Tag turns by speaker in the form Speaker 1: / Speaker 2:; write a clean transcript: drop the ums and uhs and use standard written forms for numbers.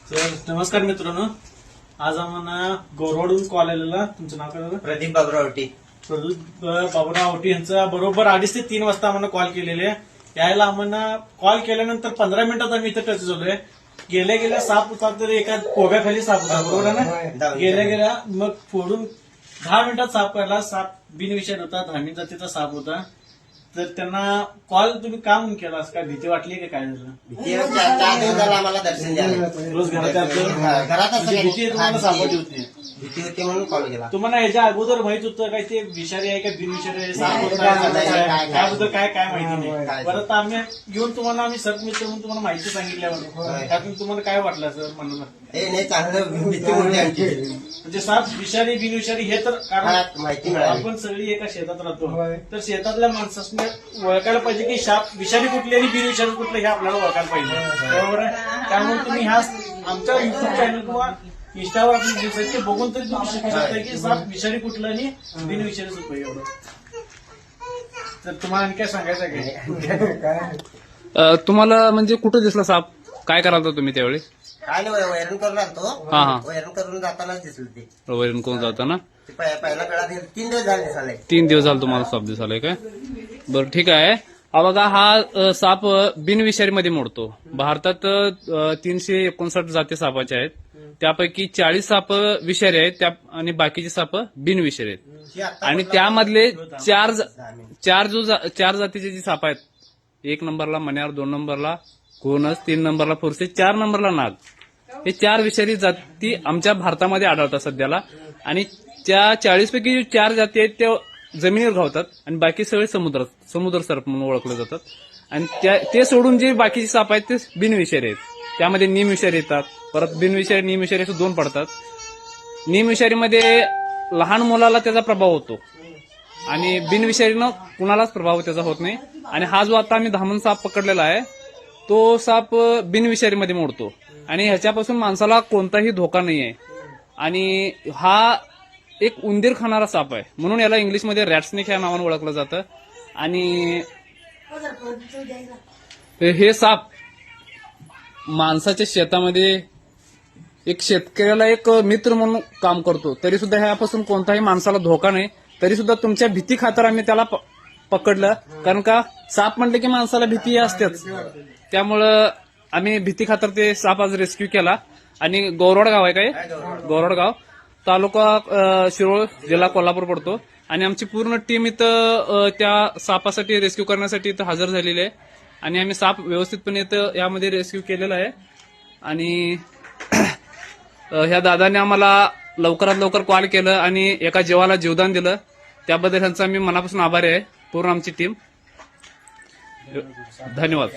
Speaker 1: तर नमस्कार मित्रांनो, आज आम्हाला गोरवाडून कॉल आलेला. तुमचं नाव काय झालं?
Speaker 2: प्रदीप बाबुराव औटी.
Speaker 1: प्रदीप बाबूराव औटी यांचा बरोबर 2:30 ते 3 वाजता आम्हाला कॉल केलेले. यायला आम्हाला कॉल केल्यानंतर 15 मिनिटात आम्ही इथं टच झालोय. गेल्या गेल्या साप होता तर एका पोग्याखाली साप होता, बरोबर आहे ना? गेल्या गेल्या मग फोडून 10 मिनिटात साप काढला. साप बिनविषारी होता, धामी जातीचा साप होता. तर त्यांना कॉल तुम्ही का म्हणून केला? असं काय भीती वाटली की काय झालं?
Speaker 2: भीती 4 दिवस झाला आम्हाला दर्शन द्यायला.
Speaker 1: रोज घरात
Speaker 2: घरात असं
Speaker 1: म्हणजे भीती तुम्हाला सापाची होती.
Speaker 2: भीती होती म्हणून कॉल केला.
Speaker 1: तुम्हाला याच्या अगोदर माहित होतं काय ते विषारी आहे का बिनविषारी आहे, साप होतं आहे, त्याबद्दल काय काय माहिती नाही. परत आम्ही येऊन तुम्हाला आम्ही सर्च मित्र म्हणून तुम्हाला माहिती सांगितल्यावर त्यातून तुम्हाला काय वाटलं सर म्हणून?
Speaker 2: नाही चांगलं भीती होती आमची.
Speaker 1: म्हणजे साप विषारी बिनविषारी हे तर कारण
Speaker 2: माहिती मिळाली.
Speaker 1: आपण सगळी एका शेतात राहतो, तर शेतातल्या माणसाने ओळखायला पाहिजे की साप विषारी कुठली आणि बिनविषारी कुठलं हे आपल्याला ओळखायला पाहिजे, बरोबर आहे? त्यामुळे तुम्ही ह्या आमच्या युट्यूब चॅनल किंवा इंस्टावर आपण दिसत ते बघून तरी तुम्ही शिकू शकता की साप विषारी कुठलं आणि बिनविषारी सुद्धा एवढं. तर तुम्हाला आणखी काय सांगायचं काय?
Speaker 3: तुम्हाला म्हणजे कुठं दिसला साप? काय कराल तुम्ही त्यावेळी?
Speaker 2: काय नाही वैरण करून आणतो.
Speaker 3: हा.
Speaker 2: वैरण करून जातानाच दिसलं ते.
Speaker 3: वैरण कोण जाताना
Speaker 2: पहिला कळा 3 दिवस झाले दिसायला.
Speaker 3: 3 दिवस झाले तुम्हाला साप दिसालाय काय? बरं ठीक आहे. हा बघा, हा साप बिनविषारी मध्ये मोडतो. भारतात 359 जाती सापाच्या आहेत. त्यापैकी 40 साप विषारी आहेत आणि बाकीचे साप बिनविषारी आहेत. आणि त्यामधले चार जातीचे जे साप आहेत, 1 नंबरला मण्यार, 2 नंबरला घोणस, 3 नंबरला फुरसे, 4 नंबरला नाग, हे 4 विषारी जाती आमच्या भारतामध्ये आढळतात सध्याला. आणि त्या 40 पैकी 4 जाती आहेत त्या जमिनीवर घावतात आणि बाकी सगळे समुद्र सर्प म्हणून ओळखले जातात. आणि ते सोडून जे बाकीचे साप आहेत ते बिनविषारी आहेत. त्यामध्ये निमविषारी येतात, परत बिनविषारी निमविषारी असे 2 पडतात. निमविषारीमध्ये लहान मुलाला त्याचा प्रभाव होतो आणि बिनविषारीनं कुणालाच प्रभाव त्याचा होत नाही. आणि हा जो आता आम्ही धामण साप पकडलेला आहे तो साप बिनविषारीमध्ये मोडतो आणि ह्याच्यापासून माणसाला कोणताही धोका नाही आहे. आणि हा एक उंदीर खाणारा साप आहे, म्हणून याला इंग्लिशमध्ये रॅटस्नेक या नावाने ओळखलं जातं. आणि हे साप माणसाच्या शेतामध्ये एक शेतकऱ्याला एक मित्र म्हणून काम करतो. तरी सुद्धा ह्यापासून कोणताही माणसाला धोका नाही. तरी सुद्धा तुमच्या भीती खातर आम्ही त्याला पकडलं, कारण का साप म्हटलं की माणसाला भीती असतेच. त्यामुळं आम्ही भीती खातर ते साप आज रेस्क्यू केला. आणि गोरवाड गाव आहे काय? गोरवाड गाव, तालुका शिरोळ, जिल्हा कोल्हापूर पडतो. आणि आमची पूर्ण टीम इथं त्या सापासाठी रेस्क्यू करण्यासाठी इथं हजर झालेली आहे. आणि आम्ही साप व्यवस्थितपणे इथं यामध्ये रेस्क्यू केलेला आहे. आणि ह्या दादाने आम्हाला लवकरात लवकर कॉल केलं आणि एका जीवाला जीवदान दिलं. त्याबद्दल त्यांचा मी मनापासून आभारी आहे, पूर्ण आमची टीम. धन्यवाद.